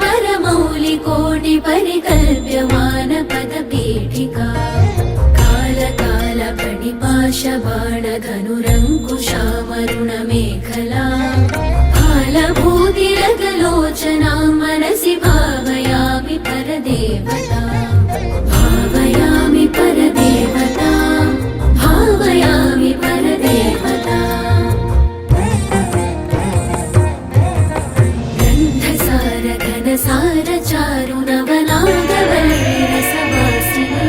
वरमौलिकोटि परिकल्प्यमान पदपीठिका कालकालपणिपाशबाणधनुरङ्कुशामरुणमेखला कालभूतिरगलोचनां मनसि भावयामि परदेवता भावयामि परदेवता भावयामि परदेवता गन्धसार घनसार चारुनवनागवल्लिरसवासिनी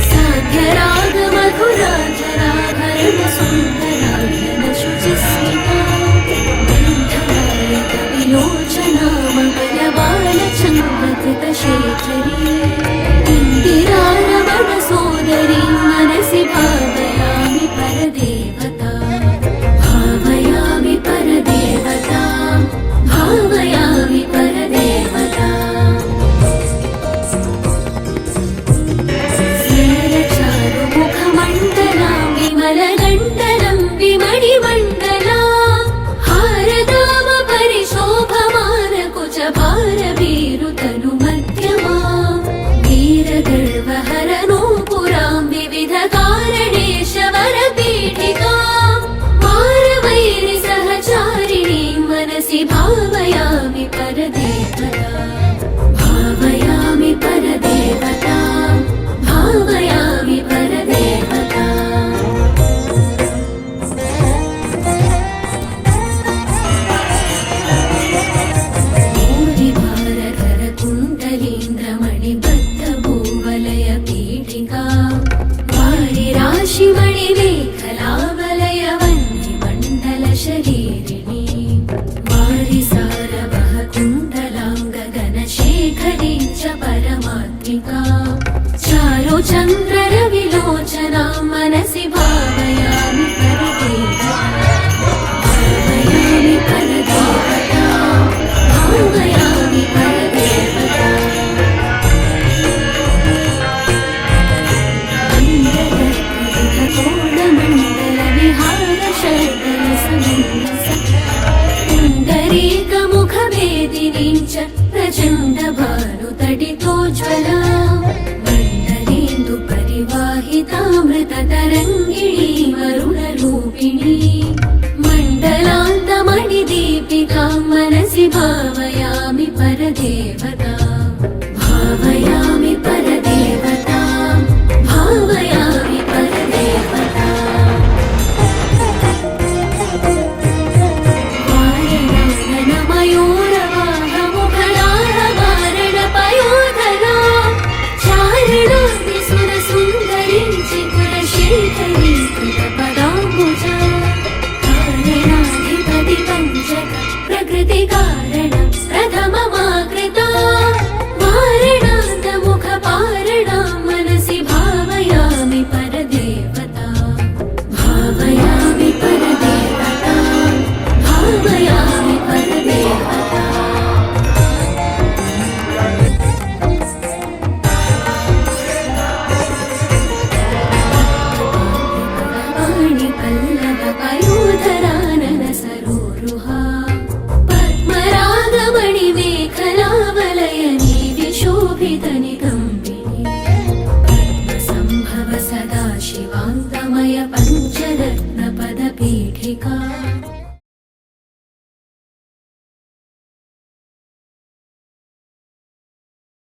साध्यराग मधुराजराभरण सुन्दराभरण शुचिस्मिता गन्धरायक विलोचना ममलबालचन्द्रकृतशेखरी इन्दिरारमण सोदरी मनसि भावयामि परदेवता भावयामि परदेवता भावयामि परदेवता स्नेहचारुमुखमण्डलां विमलगण्डलं विमणिमण्डला हारदामपरिशोभमानकुचभारवीरुतनुमध्यमा वीरगर्वहरनूपुरां विविधकारणेशवरपीठिका मारवैरिसहचारिणीं मनसि भावयामि परदेवता भावयामि परदेवता भावयामि परदेवता भूरिभारधरकुण्डलीन्द्रमणिबद्धभूवलयपीठिका वारिराशिमणिमेखलावलयवह्निमण्डलशरीरिणी वारिसारवहकुण्डलाङ्गगनशेखरी च परमात्मिका चारुचन्द्ररविलोचनां मनसि भावयामि परदेवता भावयामि परदेवता भावयामि परदेवता पुण्डरीकमुखभेदिनीं च प्रचण्डभानुतडितोज्ज्वला मण्डलेन्दुपरिवाहितामृततरङ्गिणी वरुणरूपिणी मण्डलान्तमणिदीपिकां मनसि भावयामि परदेवता भावयामि परदेवता भावयामि परदेवता वारणमयूरवाहमुखलाहवारणपयोधरा चारणाग्निसुरसुन्दरीं चिकुरशेखरीं कृतपदाम्बुजा कारणाधिपति पञ्चक प्रकृतिकारण प्रथममाकृता वारणान्तमुखपारणां मनसि भावयामि परदेवता भावयामि परदेवता भावयामि परदेवता पाणिपल्लवपयोधराननसरोरुहा पद्मरागमणिमेखलावलयनी विशोभितनिकम्बिनी पद्मसम्भव सदाशिवान्तमय पञ्चरत्नपदपीठिका